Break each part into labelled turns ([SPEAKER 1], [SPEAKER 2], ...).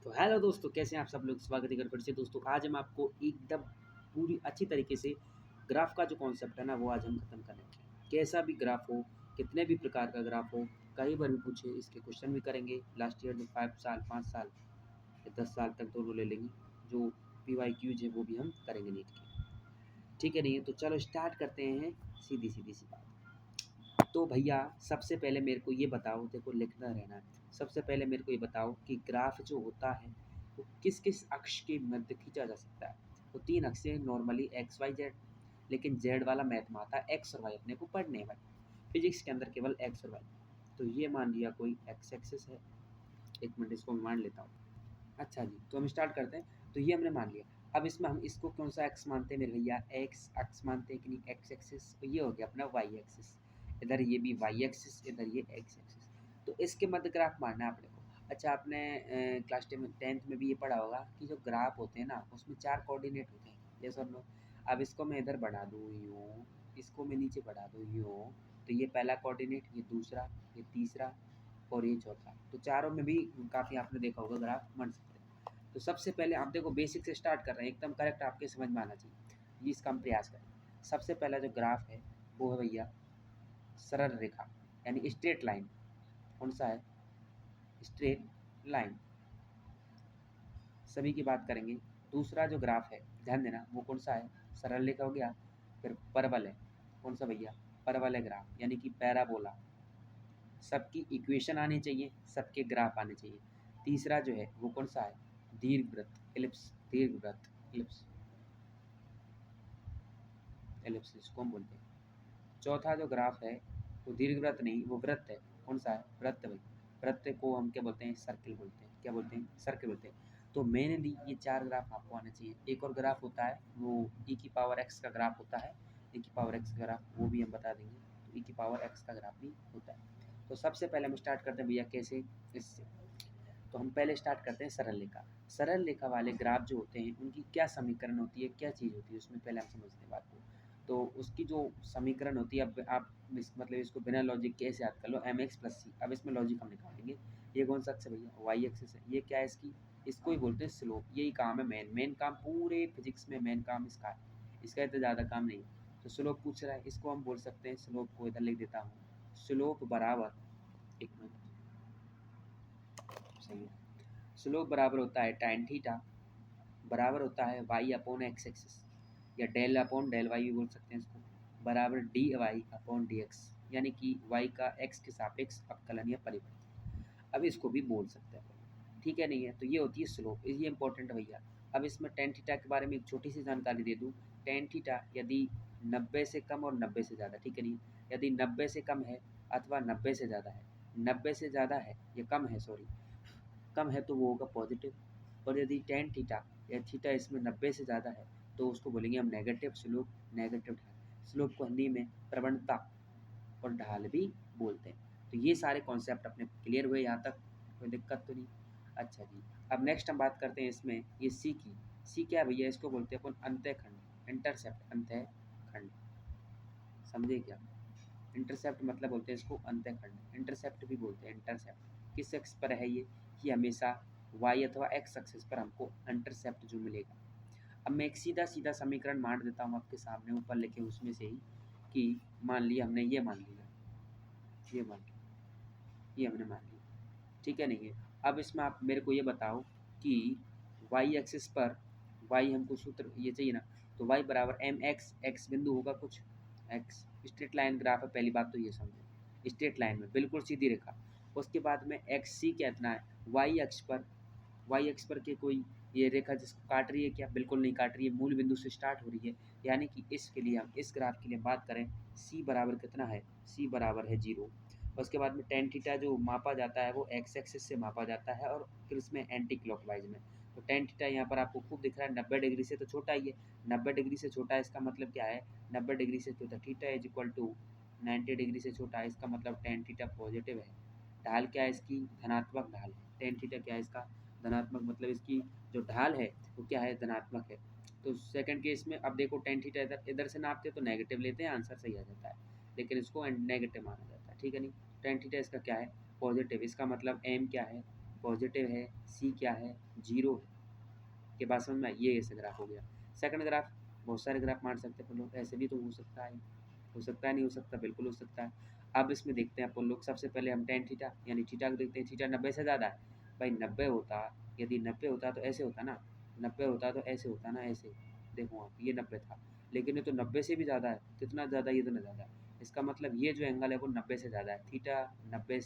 [SPEAKER 1] तो हेलो दोस्तों, कैसे हैं आप सब लोग। स्वागत है फिर से दोस्तों। आज हम आपको एकदम पूरी अच्छी तरीके से ग्राफ का जो कॉन्सेप्ट है ना, वो आज हम ख़त्म करेंगे। कैसा भी ग्राफ हो, कितने भी प्रकार का ग्राफ हो, कई बार भी पूछे, इसके क्वेश्चन भी करेंगे। लास्ट ईयर में 5 साल 5 साल या 10 साल तक दोनों ले लेंगे। जो PYQs है वो भी हम करेंगे नीट के, ठीक है नहीं है। तो चलो स्टार्ट करते हैं सीधी सीधी सी बात। तो भैया सबसे पहले मेरे को ये बताओ, देखो लिखना रहना है। सबसे पहले मेरे को ये बताओ कि ग्राफ जो होता है वो किस किस अक्ष के मध्य खींचा जा सकता है। तो 3 अक्ष हैं नॉर्मली, एक्स वाई जेड। लेकिन जेड वाला मैथ में आता है एक्स और वाई, अपने को पढ़ने हैं भाई। फिजिक्स के अंदर केवल एक्स और वाई। तो ये मान लिया कोई एक्स एक्सिस है। एक मिनट, इसको मैं मान लेता हूँ। अच्छा जी, तो हम स्टार्ट करते हैं। तो ये हमने मान लिया। अब इसमें हम इसको कौन सा एक्स मानते हैं मेरे भैया? एक्स अक्स मानते हैं कि नहीं? X axis. तो ये हो गया अपना वाई एक्सिस। इधर ये भी वाई एक्सिस, इधर ये एक्स एक्सिस। तो इसके मध्य ग्राफ मानना है अपने को। अच्छा, आपने क्लास 10th में भी ये पढ़ा होगा कि जो ग्राफ होते हैं ना, उसमें 4 कोऑर्डिनेट होते हैं। यस और नो? अब इसको मैं इधर बढ़ा दूँ यूँ, इसको मैं नीचे बढ़ा दूँ यूँ। तो ये पहला कोऑर्डिनेट, ये दूसरा, ये तीसरा और ये चौथा। तो चारों में भी काफ़ी आपने देखा होगा ग्राफ बन सकते हैं। तो सबसे पहले आप देखो, बेसिक से स्टार्ट कर रहे हैं, एकदम करेक्ट आपके समझ में आना चाहिए। ये इसका हम प्रयास करें। सबसे पहला जो ग्राफ है वो है भैया सरल रेखा, यानी स्ट्रेट लाइन। कौन सा है? Straight line. सभी की बात करेंगे। दूसरा जो ग्राफ है, ध्यान देना, वो कौन सा है? सरल रेखा हो गया। फिर परवल है। कौन सा भैया? परवल है ग्राफ, यानी कि पैराबोला। सबकी इक्वेशन आनी चाहिए, सबके ग्राफ आने चाहिए। तीसरा जो है वो कौन सा है? दीर्घवृत्त, एलिप्स। दीर्घवृत्त, एलिप्स। एलिप्स इसको हम बोलते हैं। चौथा जो ग्राफ है वो दीर्घवृत्त नहीं, वो वृत्त है। कौन सा है? वृत्त भाई। वृत्त को हम क्या बोलते हैं? सर्किल बोलते हैं। क्या बोलते हैं? सर्किल बोलते हैं। तो मेनली ये 4 ग्राफ आपको आने चाहिए। एक और ग्राफ होता है वो e⁻x का ग्राफ होता है। e⁻x का ग्राफ वो भी हम बता देंगे। तो e⁻x का ग्राफ भी होता है। तो सबसे पहले हम स्टार्ट करते हैं भैया, कैसे? इससे। तो हम पहले स्टार्ट करते हैं सरल रेखा। सरल रेखा वाले ग्राफ जो होते हैं उनकी क्या समीकरण होती है, क्या चीज़ होती है, उसमें पहले हम समझते हैं बात को। तो उसकी जो समीकरण होती है, अब आप मतलब इसको बिना लॉजिक कैसे याद कर लो, mx+c। अब इसमें लॉजिक हम निकालेंगे। ये कौन सा अक्ष है भैया? वाई एक्सिस है। ये क्या है इसकी? इसको ही बोलते हैं स्लोप। यही काम है, मेन काम पूरे फिजिक्स में मेन काम इसका है। इसका इतना ज़्यादा काम नहीं। तो स्लोप पूछ रहा है, इसको हम बोल सकते हैं, स्लोप को इधर लिख देता हूँ। स्लोप बराबर, एक मिनट, सही है। स्लोप बराबर होता है tan थीटा, बराबर होता है वाई अपॉन एक्स एक्सिस, या डेल अपॉन डेल वाई भी बोल सकते हैं इसको, बराबर D Y upon D X, यानी कि वाई का एक्स के सापेक्ष अवकलन या परिवर्तन। अब इसको भी बोल सकते हैं, ठीक है नहीं है? तो ये होती है स्लोप, ये इंपॉर्टेंट है भैया। अब इसमें टेन थीटा के बारे में एक छोटी सी जानकारी दे दूँ। टेन थीटा यदि 90 से कम और 90 से ज़्यादा, ठीक है नहीं, यदि 90 से कम है अथवा 90 से ज़्यादा है, 90 से ज़्यादा है या कम है, सॉरी, कम है तो वो होगा पॉजिटिव। और यदि टेन थीटा या थीटा इसमें 90 से ज़्यादा है तो उसको बोलेंगे हम नेगेटिव स्लोप, नेगेटिव ढाल। स्लोप को हिंदी में प्रवणता और ढाल भी बोलते हैं। तो ये सारे कॉन्सेप्ट अपने क्लियर हुए यहाँ तक? कोई दिक्कत तो नहीं? अच्छा जी, अब नेक्स्ट हम बात करते हैं इसमें ये सी की। सी क्या है भैया? इसको बोलते हैं अपन अंतःखंड, इंटरसेप्ट, अंतःखंड। समझे क्या? इंटरसेप्ट मतलब बोलते हैं इसको अंतःखंड, इंटरसेप्ट भी बोलते हैं। इंटरसेप्ट किस एक्स पर है ये हमेशा वाई अथवा एक्स एक्सिस पर हमको इंटरसेप्ट जो मिलेगा। अब मैं एक सीधा सीधा समीकरण मान देता हूँ आपके सामने ऊपर लिखे उसमें से ही, कि मान लिया हमने, ये मान लिया, ये मान लिया, ये हमने मान लिया, ठीक है नहीं है? अब इसमें आप मेरे को ये बताओ कि वाई एक्सिस पर, वाई हमको सूत्र ये चाहिए ना, तो वाई बराबर एम एक्स, एक्स बिंदु होगा कुछ, एक्स स्ट्रेट लाइन ग्राफ है, पहली बात तो ये समझो, स्ट्रेट लाइन में बिल्कुल सीधी रेखा। उसके बाद में एक्स सी कितना है? वाई अक्ष पर, वाई अक्ष पर के कोई ये रेखा जिसको काट रही है क्या? बिल्कुल नहीं काट रही है, मूल बिंदु से स्टार्ट हो रही है। यानी कि इसके लिए हम इस ग्राफ के लिए बात करें, सी बराबर कितना है? सी बराबर है 0। उसके बाद में टेन थीटा जो मापा जाता है वो एक्स एक्सिस से मापा जाता है और फिर इसमें एंटी क्लॉकवाइज में। तो टेन थीटा यहाँ पर आपको खूब दिख रहा है, 90 डिग्री से तो छोटा ही है। 90 डिग्री से छोटा है, इसका मतलब क्या है? 90 डिग्री से छोटा, theta is equal to 90 degree से छोटा है, इसका मतलब टेन थीटा पॉजिटिव है। ढाल क्या है इसकी? धनात्मक ढाल है। टेन थीटा क्या है इसका? धनात्मक, मतलब इसकी जो ढाल है वो क्या है? धनात्मक है। तो सेकंड केस में अब देखो, टेन थीटा इधर इधर से नापते तो नेगेटिव लेते हैं, आंसर सही आ जाता है, लेकिन इसको नेगेटिव माना जाता है, ठीक है नहीं? टेन थीटा इसका क्या है? पॉजिटिव। इसका मतलब एम क्या है? पॉजिटिव है, सी क्या है, 0 है। के बाद समझ में ये ऐसे ग्राफ हो गया। सेकंड ग्राफ, बहुत सारे ग्राफ मान सकते हैं अपन लोग, ऐसे भी तो हो सकता है, हो सकता है, नहीं हो सकता, बिल्कुल हो सकता है। अब इसमें देखते हैं अपन लोग, सबसे पहले हम टेन थीटा यानी थीटा को देखते हैं। थीटा 90 से ज़्यादा है भाई, 90 होता, यदि 90 होता तो ऐसे होता ना, 90 होता तो ऐसे होता ना, ऐसे देखो आप, ये 90 था, लेकिन ये तो 90 से भी ज़्यादा है। कितना ज़्यादा, ये तो ना ज़्यादा है। इसका मतलब ये जो एंगल है वो 90 से ज़्यादा है। थीटा 90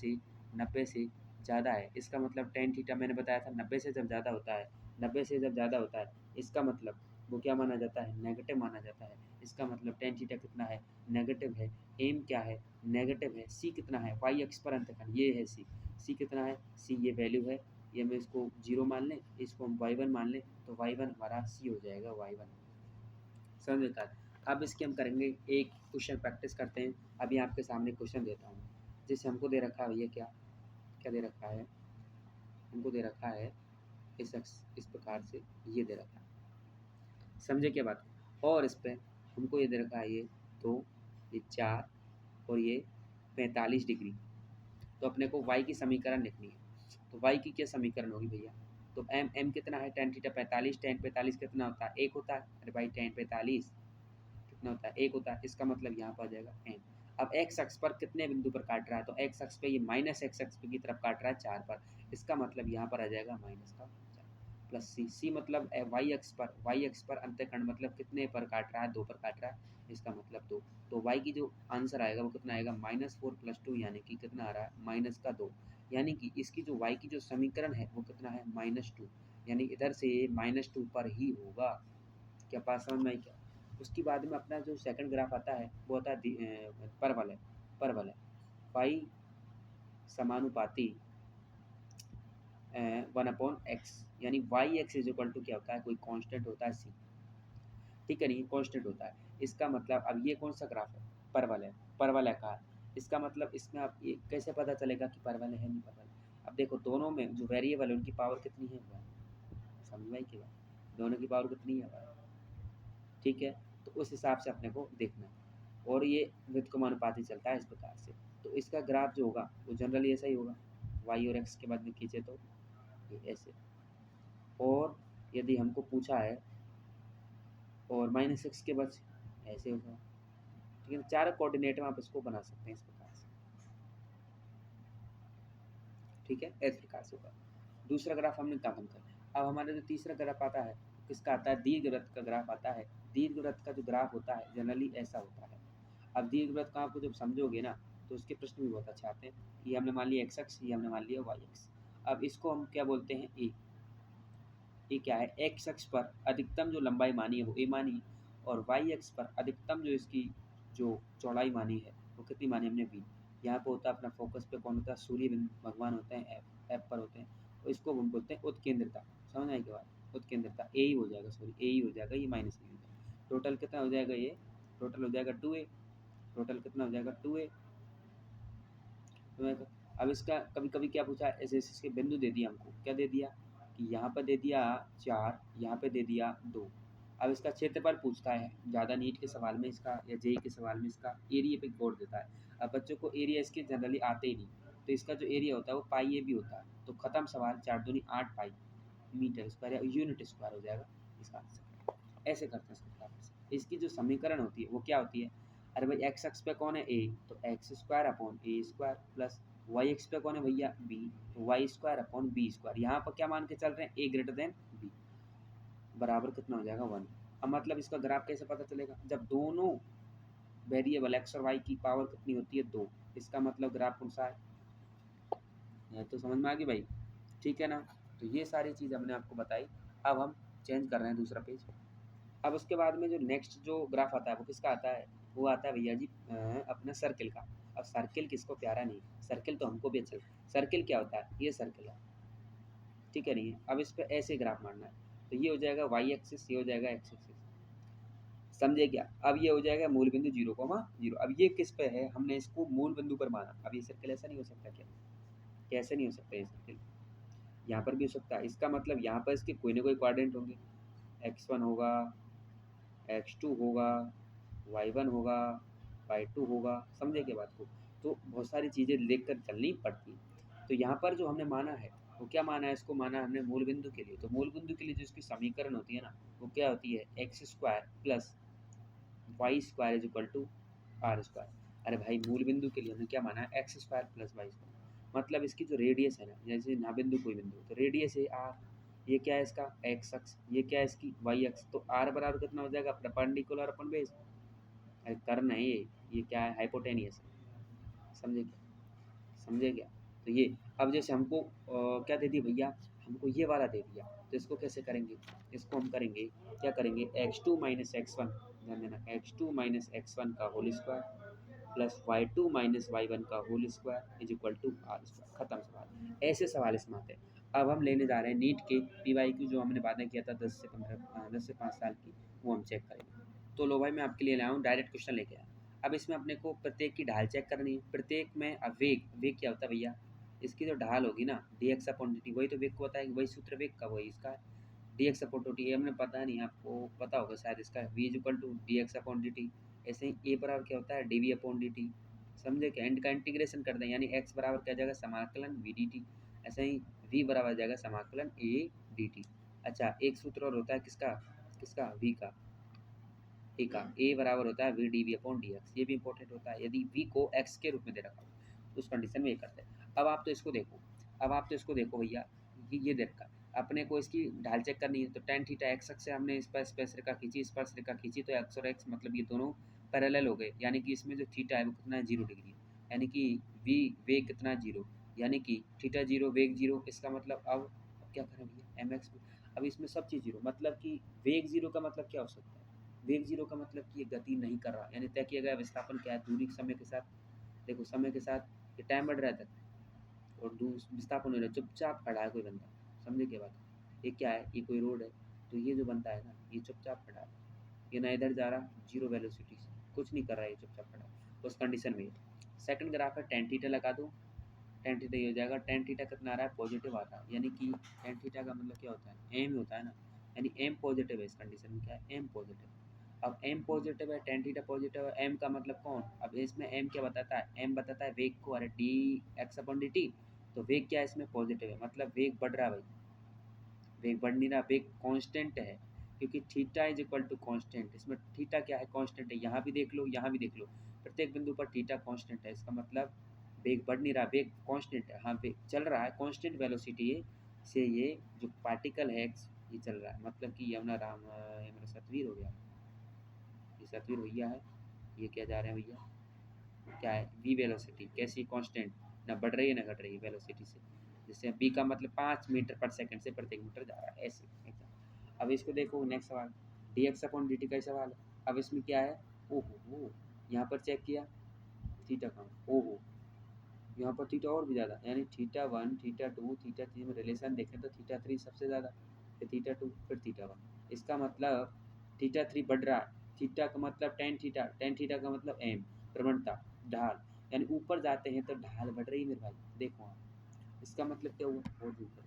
[SPEAKER 1] से ज़्यादा है, इसका मतलब टेन थीटा मैंने बताया था 90 से जब ज़्यादा होता है, 90 से जब ज़्यादा होता है, इसका मतलब वो क्या माना जाता है, नेगेटिव माना जाता है। इसका मतलब टेन थीटा कितना है, नेगेटिव है। एम क्या है, नेगेटिव है। सी कितना है, वाई एक्स पर अंतखंड, ये है सी। सी कितना है, सी ये वैल्यू है, ये हम इसको 0 मान लें, इसको हम y1 मान लें, तो y1 हमारा सी हो जाएगा, y1। समझ में आता। अब इसकी हम करेंगे एक क्वेश्चन, प्रैक्टिस करते हैं। अभी आपके सामने क्वेश्चन देता हूँ, जिससे हमको दे रखा है, ये क्या क्या दे रखा है, हमको दे रखा है इस प्रकार से, ये दे रखा है, समझे क्या बात। और इस पर हमको ये दे रखा है, ये 2, ये 4 और ये 45 डिग्री। तो अपने को y की समीकरण लिखनी है। तो y की क्या समीकरण होगी भैया, तो m कितना है, tan थीटा 45, tan 45 कितना होता है, 1 होता है। अरे भाई tan 45 कितना होता है, 1 होता है। इसका मतलब यहाँ पर आ जाएगा m। अब x अक्ष पर कितने बिंदु पर काट रहा है, तो x अक्ष पे ये माइनस x अक्ष की तरफ काट रहा है 4 पर। इसका मतलब यहाँ पर आ जाएगा माइनस का 4 प्लस सी मतलब y अक्ष पर अंतःखंड मतलब कितने पर काट रहा है, 2 पर काट रहा है, इसका मतलब 2। तो y की जो आंसर आएगा वो कितना आएगा, -4 + 2 यानी कि कितना आ रहा है, -2। यानी कि इसकी जो y की जो समीकरण है वो कितना है, -2। यानी इधर से ये -2 पर ही होगा। क्या बात समझ में आई क्या। उसके बाद में अपना जो सेकंड ग्राफ आता है वो होता है परवलय। परवलय पाई समानुपाती 1/x, यानी Y X is equal to क्या होता है, कोई कांस्टेंट होता है सी, ठीक है नहीं, कांस्टेंट होता है। इसका मतलब अब ये कौन सा ग्राफ है, परवलय, परवलय का। इसका मतलब इसमें आप ये कैसे पता चलेगा कि परवलय है नहीं परवलय। अब देखो दोनों में जो वेरिएबल है उनकी पावर कितनी है, समझ में आई की बात, दोनों की पावर कितनी है, ठीक है। तो उस हिसाब से अपने को देखना है। और ये व्युत्क्रमानुपाती चलता है इस प्रकार से। तो इसका ग्राफ जो होगा वो जनरली ऐसा ही होगा, वाई और एक्स के बाद में खींचे तो ये ऐसे। और यदि हमको पूछा है और -x के बाद ऐसे होगा, ठीक है। चार कोऑर्डिनेट में आप इसको बना सकते हैं इस प्रकार से, ठीक है, इस प्रकार से होगा। दूसरा ग्राफ हमने खत्म कर। अब हमारा जो तीसरा ग्राफ आता है किसका आता है, दीर्घवृत्त का ग्राफ आता है। दीर्घवृत्त का जो ग्राफ होता है जनरली ऐसा होता है। अब दीर्घवृत्त का आपको जब समझोगे ना तो उसके प्रश्न भी बहुत अच्छे आते हैं। ये हमने मान लिया x अक्ष, ये हमने मान लिया y अक्ष। अब इसको हम क्या बोलते हैं, ए क्या है, x अक्ष पर अधिकतम जो लंबाई मानी है वो a मानी, और y अक्ष पर अधिकतम जो इसकी जो चौड़ाई मानी है वो कितनी मानी हमने b। यहाँ पर होता है अपना फोकस पे कौन होता है, सूर्य भगवान होते हैं, एफ पर होते हैं। और इसको हम बोलते हैं उत्केंद्रता। समझ आए के बाद, उत्केंद्रता ए ही हो जाएगा, सॉरी ए ही हो जाएगा, ये माइनस ए हो जाएगा। टोटल कितना हो जाएगा, ये टोटल हो जाएगा 2a। टोटल कितना हो जाएगा, 2a। तो अब इसका कभी कभी क्या पूछा, ऐसे ऐसे इसके बिंदु दे दिया हमको, क्या दे दिया कि यहाँ पर दे दिया 4, यहाँ पे दे दिया 2। अब इसका क्षेत्रफल पूछता है ज़्यादा नीट के सवाल में इसका, या जेई के सवाल में इसका एरिया पे जोड़ देता है। अब बच्चों को एरिया इसके जनरली आते ही नहीं, तो इसका जो एरिया होता है वो पाई ए भी होता है। तो ख़त्म सवाल, 4 दूनी 8 पाई मीटर स्क्वायर या यूनिट स्क्वायर हो जाएगा इसका आंसर। ऐसे करते हैं इसके हिसाब से। इसकी जो समीकरण होती है वो क्या होती है, अरे भाई एक्स अक्ष पे कौन है ए, तो X square upon A square plus Y X पे कौन है भैया बी, तो Y square upon B square. यहाँ पर क्या मान के चल रहे हैं, ए ग्रेटर देन बी, बराबर कितना हो जाएगा 1। अब मतलब इसका ग्राफ कैसे पता चलेगा, जब दोनों वेरिएबल एक्स और वाई की पावर कितनी होती है 2। इसका मतलब ग्राफ कौन सा है, ये तो समझ में आ गई भाई, ठीक है ना। तो ये सारी चीज़ हमने आपको बताई। अब हम चेंज कर रहे हैं दूसरा पेज। अब उसके बाद में जो नेक्स्ट जो ग्राफ आता है वो किसका आता है, वो आता है भैया जी अपना सर्किल का। अब सर्किल किसको प्यारा नहीं, सर्किल तो हमको भी अच्छा लगता है। सर्किल क्या होता है, ये सर्किल है, ठीक है नहीं। अब इस पर ऐसे ग्राफ मारना है, तो ये हो जाएगा वाई एक्सिस, ये हो जाएगा एक्स एक्सिस, समझे क्या। अब ये हो जाएगा मूल बिंदु 0,0। अब ये किस पे है, हमने इसको मूल बिंदु पर माना। अब ये सर्किल ऐसा नहीं हो सकता क्या, कैसे नहीं हो सकता ये सर्किल, यहाँ पर भी हो सकता है। इसका मतलब यहाँ पर इसके कोई ना कोई कोऑर्डिनेट होंगे, x1 होगा, x2 होगा, y1 होगा, y2 होगा, समझे क्या बात को। तो बहुत सारी चीज़ें देख कर चलनी पड़ती। तो यहाँ पर जो हमने माना है वो क्या माना है, इसको माना हमने मूल बिंदु के लिए। तो मूल बिंदु के लिए जो इसकी समीकरण होती है ना, वो क्या होती है, X square plus Y square is equal to are square. अरे भाई मूल बिंदु के लिए हमने क्या माना है, X square plus Y square. मतलब इसकी जो रेडियस है ना, जैसे ना बिंदु कोई बिंदु, तो रेडियस है आर, ये क्या है इसका एक्स अक्स, ये क्या है इसकी वाई अक्स, तो आर बराबर कितना हो जाएगा, परपेंडिकुलर अपन बेस। अरे कर्न है ये क्या है, हाइपोटेनियस है, समझे क्या, समझे क्या। तो ये अब जैसे हमको क्या दे दिया भैया, हमको ये वाला दे दिया, तो इसको कैसे करेंगे, इसको हम करेंगे, क्या करेंगे, x two minus x one, ध्यान देना, x two minus x one का whole square plus y two minus y one का whole square is equal to are square. खत्म सवाल। ऐसे सवाल इसमें आते हैं। अब हम लेने जा रहे हैं नीट के पी वाई क्यू, जो हमने वादा किया था 10 से 5 साल की, वो हम चेक करेंगे। तो लो भाई मैं आपके लिए लाया हूँ डायरेक्ट क्वेश्चन लेके आया। अब इसमें अपने को प्रत्येक की ढाल चेक करनी है। प्रत्येक में अब वेग, वेग क्या होता है भैया, इसकी जो ढाल होगी ना D x upon D T, वही तो वेग को बताएगी, वही सूत्र वेग का वही इसका D x upon D T. ये हमने पता नहीं, आपको पता होगा शायद, इसका V is equal to D x upon D T. ऐसे ही ए बराबर क्या होता है, D V upon D T. समझे क्या, एंड का इंटीग्रेशन कर दें, यानी एक्स बराबर क्या जाएगा, समाकलन वी डी टी। ऐसे ही वी बराबर जाएगा समाकलन ए डी टी। अच्छा एक सूत्र और होता है किसका, किसका वी का, ए का, ए बराबर होता है V D V upon D X. ये भी इंपॉर्टेंट होता है, यदि वी को एक्स के रूप में दे रखा हो तो उस कंडीशन में ये करते हैं। अब आप तो इसको देखो, अब आप तो इसको देखो भैया, ये दे रखा, अपने को इसकी ढाल चेक करनी है। तो टेन थीटा एक्स अक्ष से हमने इस पर स्पर्श रेखा खींची, स्पर्श रेखा खींची, तो एक्स और एक्स मतलब ये दोनों पैरेलल हो गए, यानी कि इसमें जो थीटा है वो कितना है, 0 डिग्री, यानी कि वी वेग कितना 0, यानी कि थीटा 0 वेग 0। इसका मतलब अब क्या करें भैया, एम एक्स। अब इसमें सब चीज़ 0, मतलब कि वेग 0 का मतलब क्या हो सकता है, वेग 0 का मतलब कि ये गति नहीं कर रहा, यानी तय किया गया विस्थापन क्या है, दूरी समय के साथ, देखो समय के साथ ये टाइम बढ़ रहा है तक, और विस्थापन हो रहा है, चुपचाप खड़ा है कोई बंदा, समझे क्या बात। ये क्या है, ये कोई रोड है, तो ये जो बनता है ना ये चुपचाप खड़ा है, ये ना इधर जा रहा, जीरो वेलोसिटी से कुछ नहीं कर रहा है, ये चुपचाप खड़ा है, उस कंडीशन में। सेकंड ग्राफ है, टेन थीटा लगा दूँ, टेन थीटा ये हो जाएगा, टेन थीटा कितना आ रहा है, पॉजिटिव आ रहा है, यानी कि टेन थीटा का मतलब क्या होता है, एम होता है ना, यानी एम पॉजिटिव है, इस कंडीशन में क्या है, एम पॉजिटिव। अब एम पॉजिटिव है, टेन थीटा पॉजिटिव है, एम का मतलब कौन, अब इसमें एम क्या बताता है, एम बताता है वेग को, अरे D x upon D T, तो वेग क्या है इसमें पॉजिटिव है, मतलब वेग बढ़ रहा है भाई, वेग बढ़ नहीं रहा, वेग कांस्टेंट है, क्योंकि theta is equal to constant. इसमें थीटा क्या है, कांस्टेंट है, यहाँ भी देख लो यहाँ भी देख लो, प्रत्येक बिंदु पर थीटा कांस्टेंट है, इसका मतलब वेग बढ़ नहीं रहा, वेग कांस्टेंट है, हाँ वेग चल रहा है, कांस्टेंट वेलोसिटी से ये जो पार्टिकल है ये चल रहा है, मतलब कि यमुना राम, ये मेरा सतवीर हो गया, ये सतवीर भैया है, ये क्या जा रहे हैं भैया, क्या है वी वेलोसिटी, कैसी कांस्टेंट, ना बढ़ रही है ना घट रही है वेलोसिटी से, जैसे बी का मतलब 5 मीटर पर सेकंड से प्रत्येक मीटर जा रहा है ऐसे एकदम। अब इसको देखो नेक्स्ट सवाल, D x upon D t का ही सवाल है। अब इसमें क्या है, ओहो यहाँ पर चेक किया थीटा का, ओहो यहाँ पर थीटा और भी ज़्यादा, यानी theta one theta two theta three में रिलेशन देखें तो थीटा थ्री सबसे ज़्यादा, फिर थीटा टू फिर थीटा वन। इसका मतलब थीटा थ्री बढ़ रहा है, थीटा का मतलब टेन थीटा, टेन थीटा का मतलब एम, प्रवणता, ढाल, यानी ऊपर जाते हैं तो ढाल बढ़ रही है मेरे भाई, देखो आप इसका मतलब क्या हुआ, और भी ऊपर,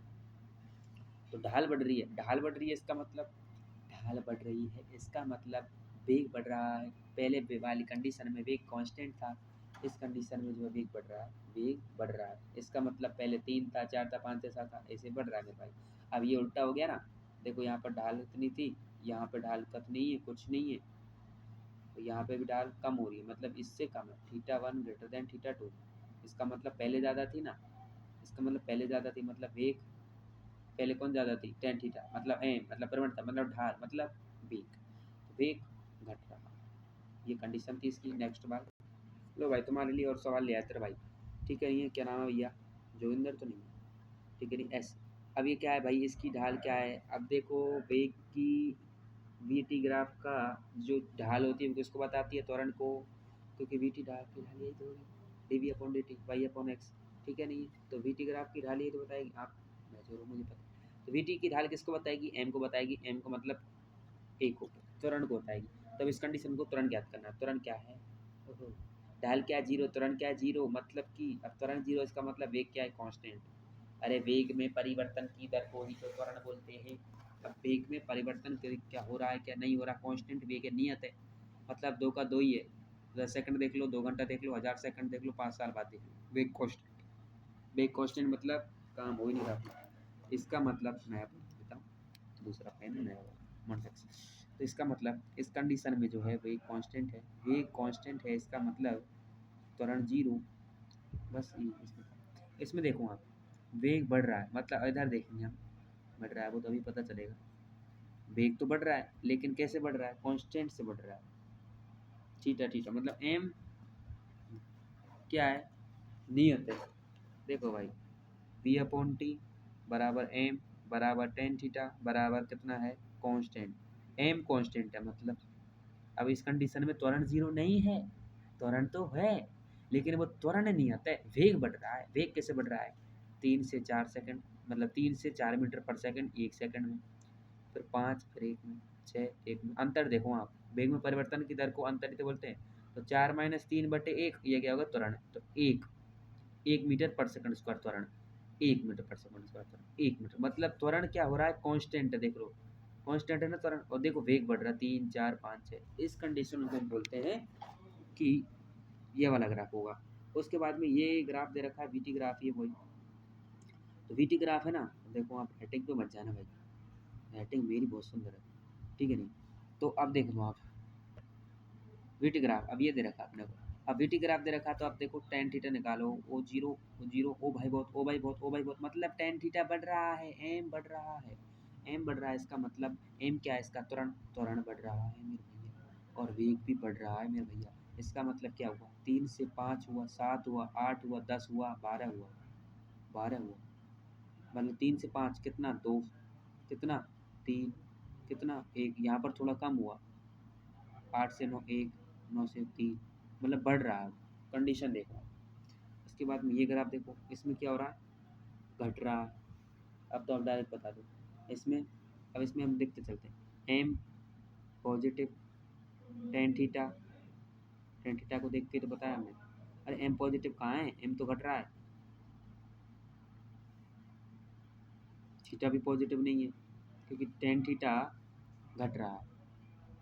[SPEAKER 1] तो ढाल बढ़ रही है, ढाल बढ़ रही है इसका मतलब, ढाल बढ़ रही है इसका मतलब वेग बढ़ रहा है। पहले वाली कंडीशन में वेग कांस्टेंट था, इस कंडीशन में जो है वेग बढ़ रहा है, वेग बढ़ रहा है, इसका मतलब पहले 3 था 4 था 5 था 7 था, ऐसे बढ़ रहा है मेरे भाई। अब ये उल्टा हो गया ना, देखो यहाँ पर ढाल इतनी थी, यहाँ पर ढाल कत नहीं है, कुछ नहीं है, तो यहाँ पे भी ढाल कम हो रही है, मतलब इससे कम है, theta one greater than theta two. इसका मतलब पहले ज़्यादा थी ना, इसका मतलब पहले ज़्यादा थी, मतलब वेग पहले कौन ज़्यादा थी, टेन थीटा, मतलब एम मतलब प्रवणता मतलब ढाल मतलब वेग, तो वेग घट रहा, ये कंडीशन थी इसकी। नेक्स्ट बार लो भाई तुम्हारे लिए और सवाल ले आया तेरे भाई, ठीक है, ये क्या नाम है भैया, जोगिंदर तो नहीं है, ठीक है नहीं एस। अब ये क्या है भाई, इसकी ढाल क्या है, अब देखो वेग की वी टी ग्राफ का जो ढाल होती है वो किसको बताती है, त्वरण को, क्योंकि वी टी ढाल की ढाल यही तो होगी, D V upon D T Y upon X, ठीक है नहीं, तो वी टी ग्राफ की ढाल यही तो बताएगी, आप मैं जोड़ो मुझे पता, तो वी टी की ढाल किसको बताएगी, एम को बताएगी, एम को मतलब ए को, त्वरण को बताएगी। तब इस कंडीशन को त्वरण ज्ञात करना है, त्वरण क्या है, ओहो, ढाल क्या है 0, त्वरण क्या है 0, मतलब कि अब त्वरण 0 इसका मतलब वेग क्या है कांस्टेंट, अरे वेग में परिवर्तन की दर को ही तो त्वरण बोलते हैं। अब वेग में परिवर्तन क्या हो रहा है क्या नहीं हो रहा, कांस्टेंट वेग है, नियत है, मतलब दो का दो ही है, 10 सेकंड देख लो, 2 घंटा देख लो, 1000 सेकंड देख लो, 5 साल बाद देख लो, वेग कांस्टेंट, वेग कांस्टेंट मतलब काम हो ही नहीं रहा। इसका मतलब मैं आपको देता हूँ, दूसरा पेन नया मोनटेक्स। तो इसका मतलब इस कंडीशन में जो है वेग कांस्टेंट है, वेग कांस्टेंट है, इसका मतलब त्वरण जीरो। बस ये इसमें देखो आप, वेग बढ़ रहा है मतलब इधर देखेंगे हम, बढ़ रहा है वो तो अभी पता चलेगा। वेग तो बढ़ रहा है लेकिन कैसे बढ़ रहा है, कांस्टेंट से बढ़ रहा है। थीटा थीटा मतलब एम क्या है, नियत है। देखो भाई, वी अपॉन टी बराबर एम बराबर टेन थीटा बराबर कितना है, कांस्टेंट। एम कांस्टेंट है मतलब अब इस कंडीशन में त्वरण जीरो नहीं है, त्वरण तो है लेकिन वो त्वरण नियत है, वेग बढ़ रहा है। वेग कैसे बढ़ रहा है, 3 से 4 सेकंड, मतलब 3 से 4 मीटर पर सेकंड एक सेकंड में, फिर 5, फिर 1 में, 6, 1 में। अंतर देखो आप, वेग में परिवर्तन की दर को अंतरित बोलते हैं। तो 4-3/1 ये क्या होगा, त्वरण। तो 1 मीटर पर सेकंड स्क्वायर त्वरण, 1 मीटर पर सेकंड स्क्वायर त्वरण, 1 मीटर मतलब त्वरण क्या हो रहा है, कांस्टेंट है। देख लो कांस्टेंट है ना त्वरण, और देखो वेग बढ़ रहा है 3, 4, 5, 6। इस कंडीशन को हम बोलते हैं कि ये वाला ग्राफ होगा। उसके बाद में ये ग्राफ दे रखा है वीटी ग्राफ, ये वही। तो वीटी ग्राफ है ना, देखो आप हेटिंग पे मत जाना भाई, हेटिंग मेरी बहुत सुंदर है, ठीक है नहीं। तो अब देख लो आप वीटी ग्राफ, अब ये दे रखा अपने को। अब वीटी ग्राफ दे रखा तो अब देखो टेन थीटा निकालो, ओ जीरो, ओ भाई बहुत, ओ भाई बहुत, ओ भाई बहुत, मतलब टेन थीटा बढ़ रहा है, एम बढ़ रहा है, एम बढ़ रहा है। इसका मतलब एम क्या है, इसका त्वरण, त्वरण बढ़ रहा है मेरे भैया, और वेग भी बढ़ रहा है मेरे भैया। इसका मतलब क्या हुआ, 3 से 5 हुआ, 7 हुआ, 8 हुआ, 10 हुआ, 12 हुआ, 12 हुआ, मतलब 3 से 5 कितना, 2, कितना 3, कितना 1, यहाँ पर थोड़ा कम हुआ, 8 से 9 1, 9 से 3, मतलब बढ़ रहा है। कंडीशन देखो। उसके बाद में ये ग्राफ देखो, इसमें क्या हो रहा है, घट रहा है। अब तो आप डायरेक्ट बता दो इसमें। अब इसमें हम देखते चलते हैं, M positive, tan theta, tan theta को देख के तो बताया हमने। अरे एम पॉजिटिव कहाँ है, एम तो घट रहा है, थीटा भी पॉजिटिव नहीं है, क्योंकि टेन थीटा घट रहा है,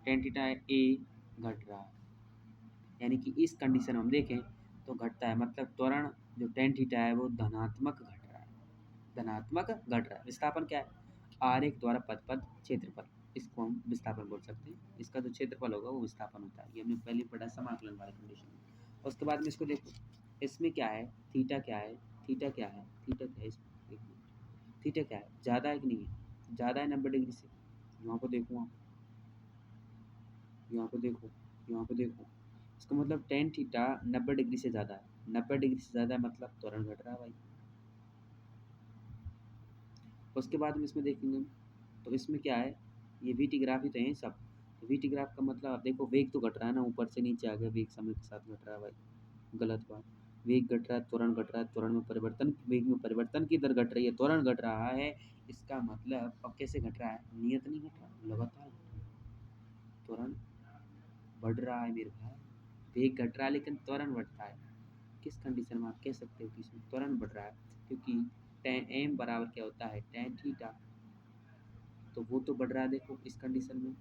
[SPEAKER 1] टेन थीटा ए घट रहा है। यानी कि इस कंडीशन में हम देखें तो घटता है, मतलब त्वरण जो टेन थीटा है वो धनात्मक घट रहा है, धनात्मक घट रहा है। विस्थापन क्या है, आरेख द्वारा पद पद क्षेत्रफल, इसको हम विस्थापन बोल सकते हैं। इसका जो क्षेत्रफल होगा वो विस्थापन होता है, ये हमने पहले पढ़ा समाकलन वाले कंडीशन में। उसके बाद में इसको देखो, इसमें क्या है, थीटा क्या है, थीटा क्या है, थीटा क्या है, थीटा क्या है, ज़्यादा है कि नहीं है, ज़्यादा है 90 डिग्री से। यहाँ पर देखो आप, यहाँ पर देखो, यहाँ पर देखो, इसका मतलब टेन थीटा 90 डिग्री से ज़्यादा है, 90 डिग्री से ज़्यादा है मतलब त्वरण घट रहा है भाई। उसके बाद में इसमें देखेंगे हम, तो इसमें क्या है, ये वी टी ग्राफ ही तो है सब। तो वी टी ग्राफ का मतलब आप देखो, वेग तो घट रहा है ना, ऊपर से नीचे आ गया, वेग समय के साथ घट रहा है भाई, गलत बात। वेग घट रहा है, त्वरण घट रहा है, त्वरण में परिवर्तन, वेग में परिवर्तन की दर घट रही है, त्वरण घट रहा है। इसका मतलब अब कैसे घट रहा है, नियत नहीं घट रहा, लगातार घट रहा है। त्वरण बढ़ रहा है मेरे भाई, वेग घट रहा है लेकिन त्वरण बढ़ता है। किस कंडीशन में आप कह सकते हो कि इसमें त्वरण बढ़ रहा है, क्योंकि टेन एम बराबर क्या होता है, टेन थीटा, तो वो तो बढ़ रहा है देखो इस कंडीशन में।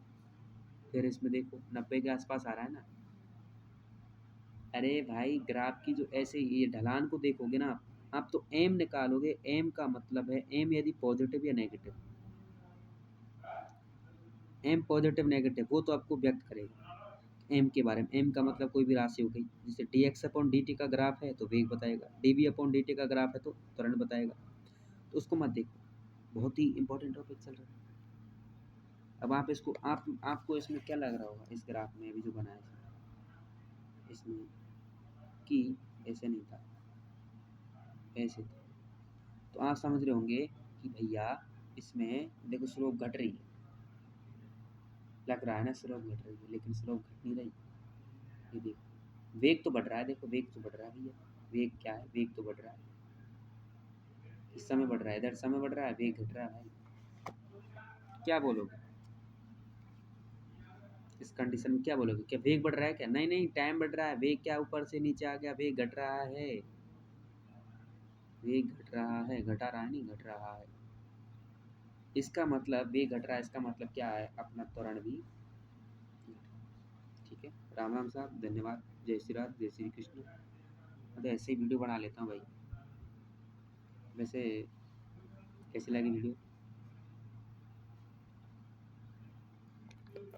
[SPEAKER 1] फिर इसमें देखो 90 के आसपास आ रहा है ना। अरे भाई ग्राफ की जो ऐसे ये ढलान को देखोगे ना आप तो एम निकालोगे, एम का मतलब है एम यदि पॉजिटिव या नेगेटिव, एम पॉजिटिव नेगेटिव वो तो आपको व्यक्त करेगा एम के बारे में। एम का मतलब कोई भी राशि हो गई, जैसे d x upon D t का ग्राफ है तो वेग बताएगा, d b upon D t का ग्राफ है तो त्वरण बताएगा। तो उसको मत देखो, बहुत ही इंपॉर्टेंट टॉपिक चल रहा है। अब आप इसको, आपको इसमें क्या लग रहा होगा, इस ग्राफ में अभी जो बनाया था इसमें, कि ऐसे नहीं था, ऐसे था। तो आप समझ रहे होंगे कि भैया इसमें देखो स्लोप घट रही है, लग रहा है ना स्लोप घट रही है, लेकिन स्लोप घट नहीं रही। ये देखो वेग तो बढ़ रहा है, देखो वेग तो बढ़ रहा है भैया, वेग क्या है, वेग तो बढ़ रहा है, इस समय बढ़ रहा है, इधर समय बढ़ रहा है, वेग घट रहा है भाई। क्या बोलोगे इस कंडीशन में, क्या बोलोगे, क्या वेग बढ़ रहा है क्या, नहीं नहीं टाइम बढ़ रहा है, वेग क्या ऊपर से नीचे आ गया, वेग घट रहा है, वेग घट रहा है, घटा रहा है नहीं, घट रहा है। इसका मतलब वेग घट रहा है, इसका मतलब क्या है, अपना त्वरण भी। ठीक है, राम राम साहब, धन्यवाद, जय श्री राम, जय श्री कृष्ण। मैं तो ऐसे ही वीडियो बना लेता हूँ भाई, वैसे कैसी लगी वीडियो?